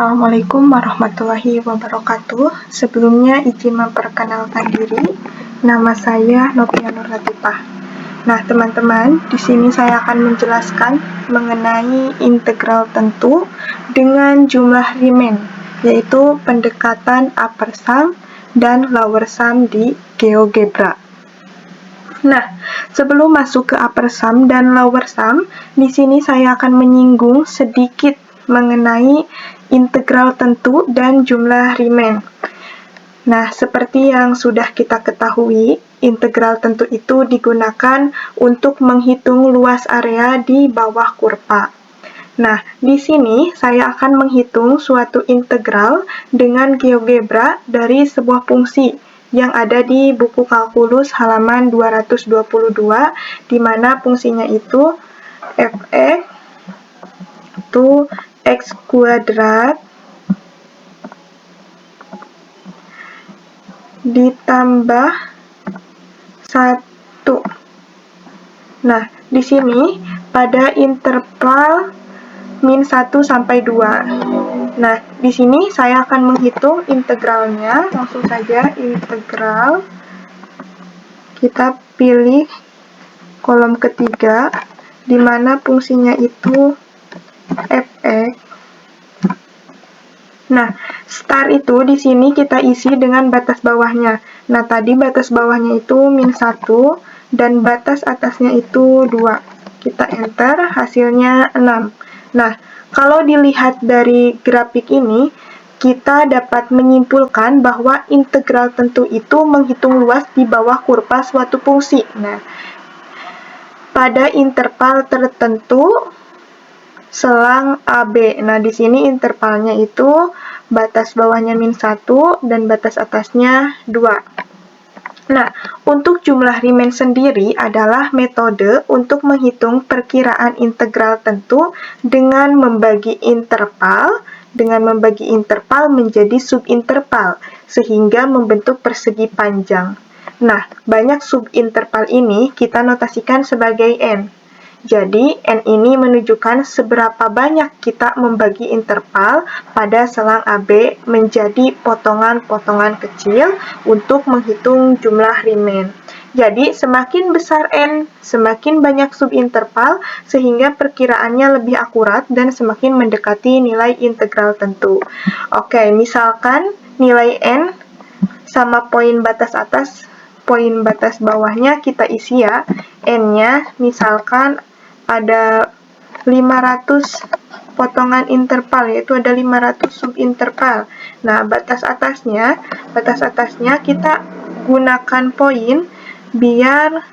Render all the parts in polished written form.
Assalamualaikum warahmatullahi wabarakatuh. Sebelumnya izin memperkenalkan diri. Nama saya Novia Nur Latifah. Nah, teman-teman, di sini saya akan menjelaskan mengenai integral tentu dengan jumlah Riemann, yaitu pendekatan upper sum dan lower sum di GeoGebra. Nah, sebelum masuk ke upper sum dan lower sum, di sini saya akan menyinggung sedikit mengenai integral tentu dan jumlah Riemann. Nah, seperti yang sudah kita ketahui, integral tentu itu digunakan untuk menghitung luas area di bawah kurva. Nah, di sini saya akan menghitung suatu integral dengan GeoGebra dari sebuah fungsi yang ada di buku kalkulus halaman 222, di mana fungsinya itu f(x) itu x kuadrat ditambah 1. Nah, di sini pada interval min 1 sampai 2. Nah, di sini saya akan menghitung integralnya. Langsung saja integral. Kita pilih kolom ketiga, di mana fungsinya itu f(x). Nah, star itu di sini kita isi dengan batas bawahnya. Nah, tadi batas bawahnya itu min 1 dan batas atasnya itu 2. Kita enter, hasilnya 6. Nah, kalau dilihat dari grafik ini, kita dapat menyimpulkan bahwa integral tentu itu menghitung luas di bawah kurva suatu fungsi. Nah, pada interval tertentu selang AB. Nah, di sini intervalnya itu batas bawahnya min 1 dan batas atasnya 2. Nah, untuk jumlah Riemann sendiri adalah metode untuk menghitung perkiraan integral tentu dengan membagi interval menjadi subinterval, sehingga membentuk persegi panjang. Nah, banyak subinterval ini kita notasikan sebagai N. Jadi, N ini menunjukkan seberapa banyak kita membagi interval pada selang AB menjadi potongan-potongan kecil untuk menghitung jumlah Riemann. Jadi, semakin besar N, semakin banyak subinterval, sehingga perkiraannya lebih akurat dan semakin mendekati nilai integral tentu. Oke, misalkan nilai N sama poin batas atas, poin batas bawahnya kita isi ya. N-nya misalkan ada 500 potongan interval, yaitu ada 500 subinterval. Nah, batas atasnya kita gunakan poin biar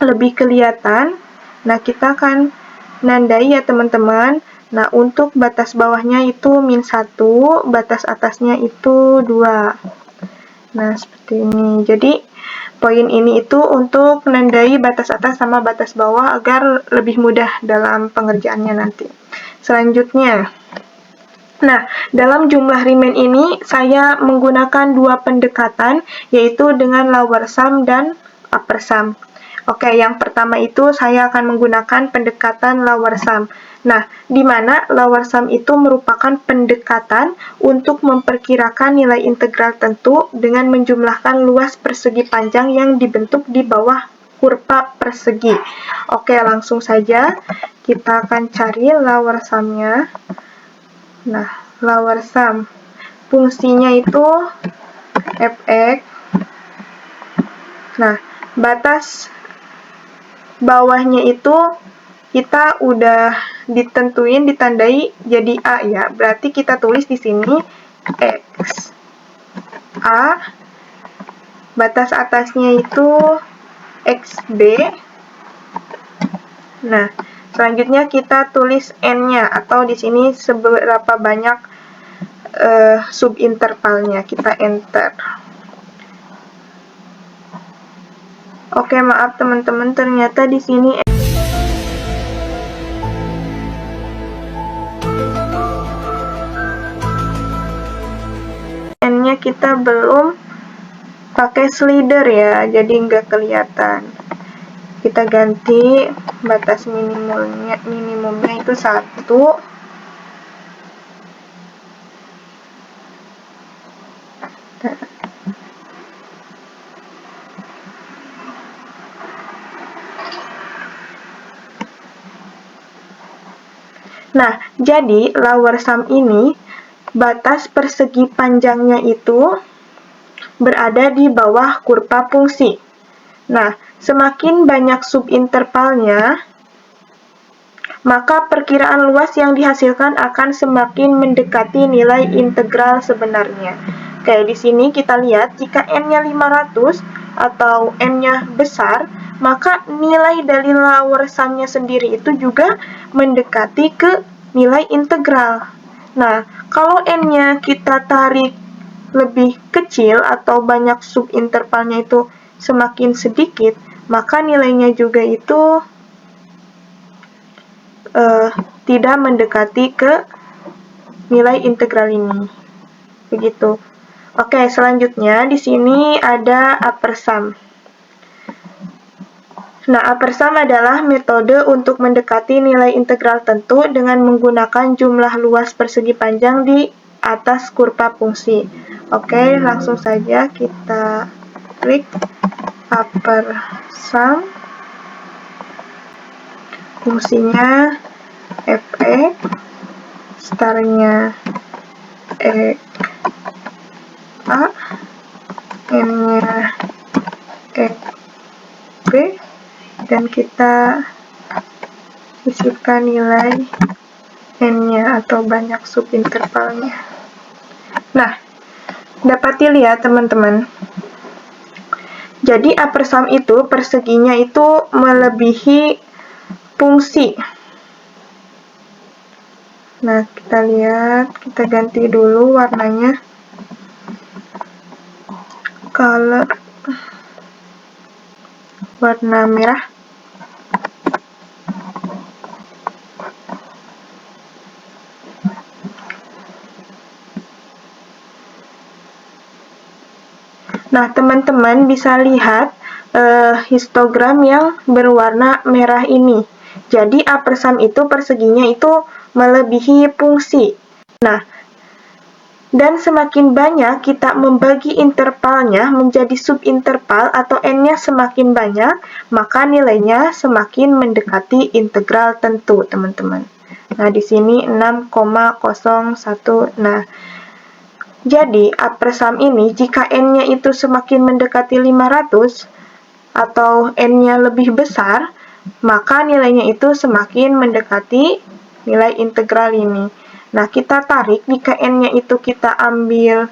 lebih kelihatan. Nah, kita akan nandai ya teman-teman. Nah, untuk batas bawahnya itu min 1, batas atasnya itu 2. Nah, seperti ini. Jadi, poin ini itu untuk menandai batas atas sama batas bawah agar lebih mudah dalam pengerjaannya nanti. Selanjutnya, nah, dalam jumlah Riemann ini saya menggunakan dua pendekatan, yaitu dengan lower sum dan upper sum. Oke, yang pertama itu saya akan menggunakan pendekatan lower sum. Nah, di mana lower sum itu merupakan pendekatan untuk memperkirakan nilai integral tentu dengan menjumlahkan luas persegi panjang yang dibentuk di bawah kurva persegi. Oke, langsung saja kita akan cari lower sum-nya. Nah, lower sum fungsinya itu f(x). Nah, batas bawahnya itu kita udah ditandai jadi A ya. Berarti kita tulis di sini X. A. Batas atasnya itu XB. Nah, selanjutnya kita tulis N-nya, atau di sini seberapa banyak subintervalnya. Kita enter. Oke, maaf teman-teman, ternyata di sini N-nya kita belum pakai slider ya, jadi nggak kelihatan. Kita ganti batas minimumnya itu 1. Nah, jadi lower sum ini batas persegi panjangnya itu berada di bawah kurva fungsi. Nah, semakin banyak subintervalnya, maka perkiraan luas yang dihasilkan akan semakin mendekati nilai integral sebenarnya. Kayak di sini kita lihat, jika n-nya 500 atau n-nya besar, maka nilai dari lower sum-nya sendiri itu juga mendekati ke nilai integral. Nah, kalau n-nya kita tarik lebih kecil atau banyak subintervalnya itu semakin sedikit, maka nilainya juga itu tidak mendekati ke nilai integral ini. Begitu. Oke, selanjutnya di sini ada upper sum. Nah, upper sum adalah metode untuk mendekati nilai integral tentu dengan menggunakan jumlah luas persegi panjang di atas kurva fungsi. Oke, langsung saja kita klik upper sum. Fungsinya fx, starnya a, n-nya b, dan kita isipkan nilai n-nya atau banyak subintervalnya. Nah, dapat dilihat teman-teman, jadi upper sum itu perseginya itu melebihi fungsi. Nah, kita lihat, kita ganti dulu warnanya. Color warna merah. Nah, teman-teman bisa lihat histogram yang berwarna merah ini. Jadi upper sum itu perseginya itu melebihi fungsi. Nah, dan semakin banyak kita membagi intervalnya menjadi subinterval atau n-nya semakin banyak, maka nilainya semakin mendekati integral tentu, teman-teman. Nah, di sini 6,01. Nah, jadi upper sum ini jika n-nya itu semakin mendekati 500 atau n-nya lebih besar, maka nilainya itu semakin mendekati nilai integral ini. Nah, kita tarik jika n-nya itu kita ambil.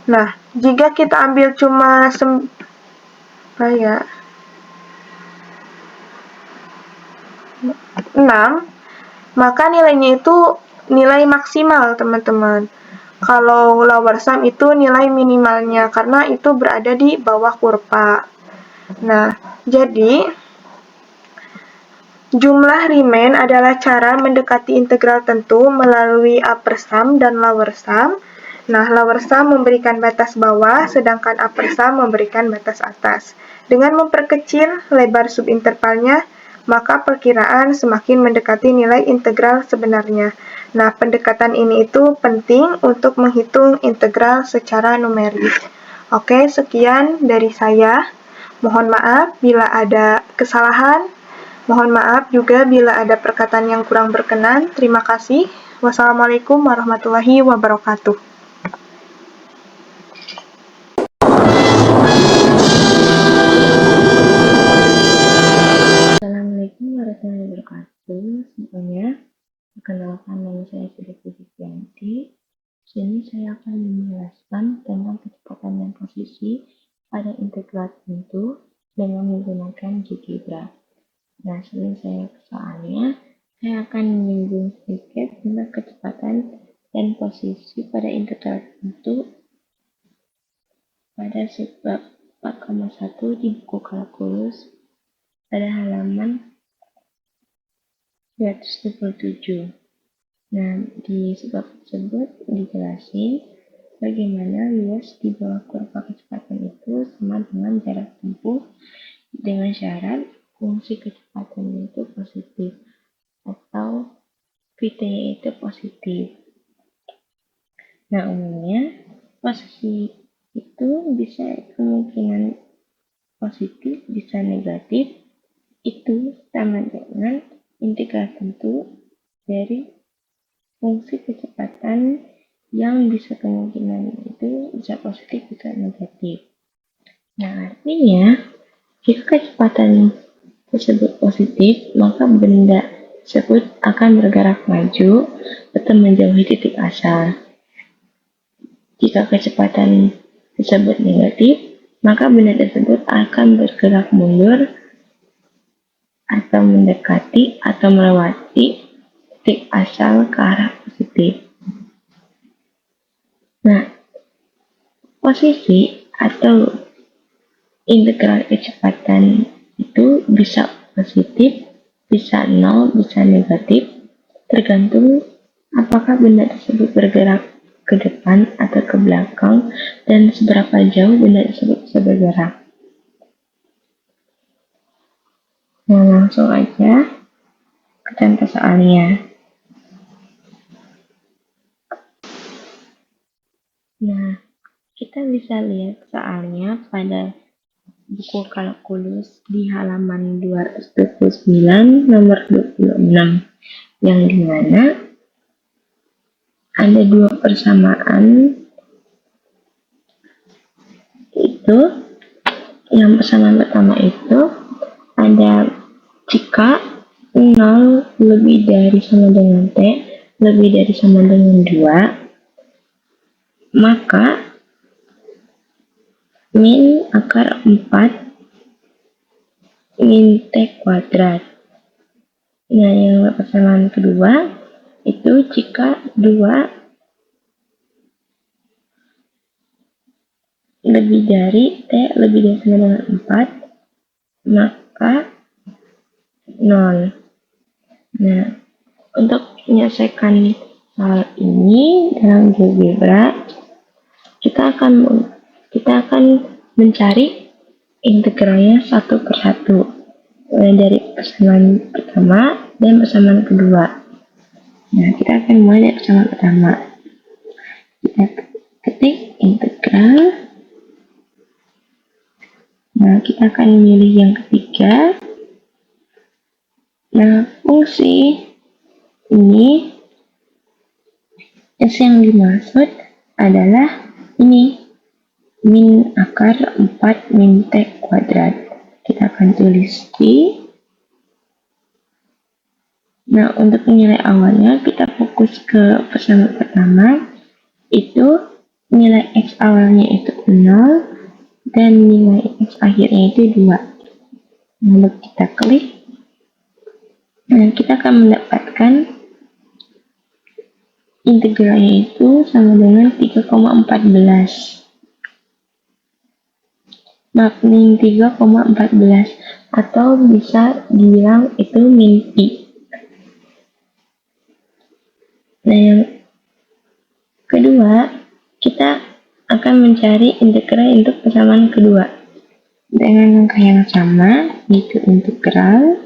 Nah, jika kita ambil cuma 6, maka nilainya itu nilai maksimal, teman-teman. Kalau lower sum itu nilai minimalnya, karena itu berada di bawah kurva. Nah, jadi jumlah riemann adalah cara mendekati integral tentu melalui upper sum dan lower sum. Nah, lower sum memberikan batas bawah, sedangkan upper sum memberikan batas atas. Dengan memperkecil lebar subintervalnya, maka perkiraan semakin mendekati nilai integral sebenarnya. Nah, pendekatan ini itu penting untuk menghitung integral secara numeris. Oke, sekian dari saya. Mohon maaf bila ada kesalahan. Mohon maaf juga bila ada perkataan yang kurang berkenan. Terima kasih. Wassalamualaikum warahmatullahi wabarakatuh. Assalamualaikum warahmatullahi wabarakatuh. Semuanya, perkenalkan nama saya Siti Pujiyanti. Sini saya akan menjelaskan tentang kecepatan dan posisi pada integral tentu dengan menggunakan GeoGebra. Nah, sebelum saya ke soalnya, saya akan menyinggung sedikit tentang kecepatan dan posisi pada integral tentu pada subbab 4,1 di buku kalkulus pada halaman 227. Nah, di sebab tersebut dijelasin bagaimana luas di bawah kurva kecepatan itu sama dengan jarak tempuh dengan syarat fungsi kecepatan itu positif atau Vt-nya itu positif. Nah, umumnya posisi itu bisa kemungkinan positif, bisa negatif, itu sama dengan integral tentu dari fungsi kecepatan yang bisa kemungkinan itu bisa positif bisa negatif. Nah, artinya jika kecepatan tersebut positif, maka benda tersebut akan bergerak maju atau menjauhi titik asal. Jika kecepatan tersebut negatif, maka benda tersebut akan bergerak mundur atau mendekati atau melewati titik asal ke arah positif. Nah, posisi atau integral kecepatan itu bisa positif, bisa nol, bisa negatif, tergantung apakah benda tersebut bergerak ke depan atau ke belakang dan seberapa jauh benda tersebut bisa bergerak. Nah, langsung aja ke contoh soalnya. Nah, kita bisa lihat soalnya pada buku kalkulus di halaman 229 nomor 26 yang dimana ada dua persamaan itu. Yang persamaan pertama itu ada jika 0 lebih dari sama dengan T lebih dari sama dengan 2, maka min akar 4 min T kuadrat. Nah, yang persamaan kedua itu jika 2 lebih dari T lebih dari sama dengan 4, maka 0. Nah, untuk menyelesaikan hal ini dalam GeoGebra, kita akan mencari integralnya satu persatu, mulai dari persamaan pertama dan persamaan kedua. Nah, kita akan mulai dari persamaan pertama. Kita ketik integral. Nah, kita akan memilih yang ketiga. Nah, fungsi ini yang dimaksud adalah ini min akar 4 min T kuadrat. Kita akan tulis di. Nah, untuk nilai awalnya kita fokus ke persamaan pertama, itu nilai X awalnya itu 0 dan nilai X akhirnya itu 2. Lalu kita klik. Nah, kita akan mendapatkan integralnya itu sama dengan 3,14. Min 3,14 atau bisa dibilang itu min pi. Nah, yang kedua, kita akan mencari integral untuk persamaan kedua dengan langkah yang sama, yaitu integral.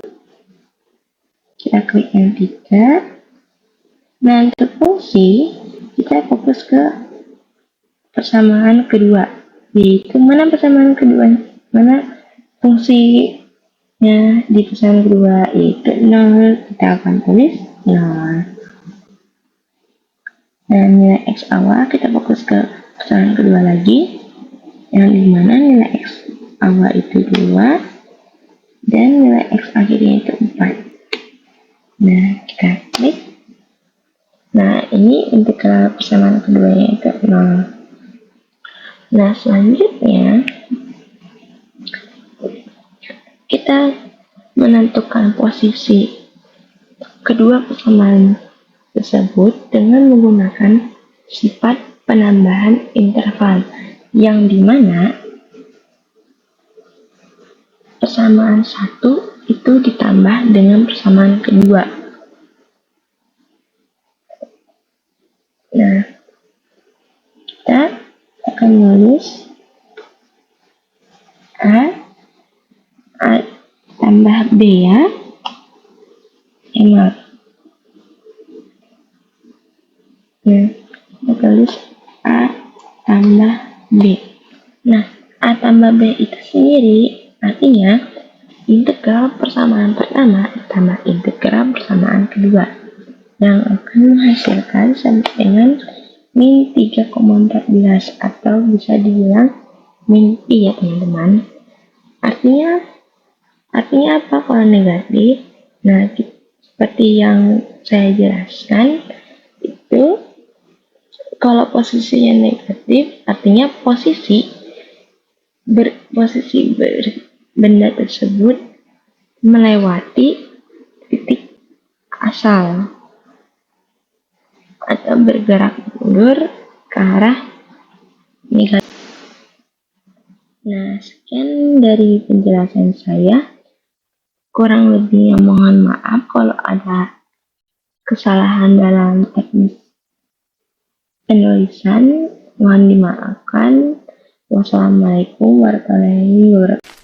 Kita klik yang 3. Nah, untuk fungsi kita fokus ke persamaan kedua, yaitu mana persamaan kedua, mana fungsinya di persamaan kedua, yaitu 0. Kita akan tulis 0. Nah, nilai X awal kita fokus ke persamaan kedua lagi, yang dimana nilai X awal itu 2 dan nilai X akhirnya itu 4. Nah, kita klik. Nah, ini integral persamaan keduanya itu 0. Nah, selanjutnya kita menentukan posisi kedua persamaan tersebut dengan menggunakan sifat penambahan interval, yang dimana persamaan 1 itu ditambah dengan persamaan kedua. Nah, kita akan menulis A tambah B ya. Nah, kita tulis A tambah B. Nah, A tambah B itu sendiri artinya integral persamaan pertama ditambah integral persamaan kedua yang akan menghasilkan sama dengan min 3,14 atau bisa dibilang min pi ya teman-teman. Artinya apa kalau negatif? Nah, seperti yang saya jelaskan itu kalau posisinya negatif artinya benda tersebut melewati titik asal atau bergerak mundur ke arah negatif. Nah, sekian dari penjelasan saya. Kurang lebihnya mohon maaf kalau ada kesalahan dalam teknis penulisan. Mohon dimaafkan. Wassalamualaikum warahmatullahi wabarakatuh.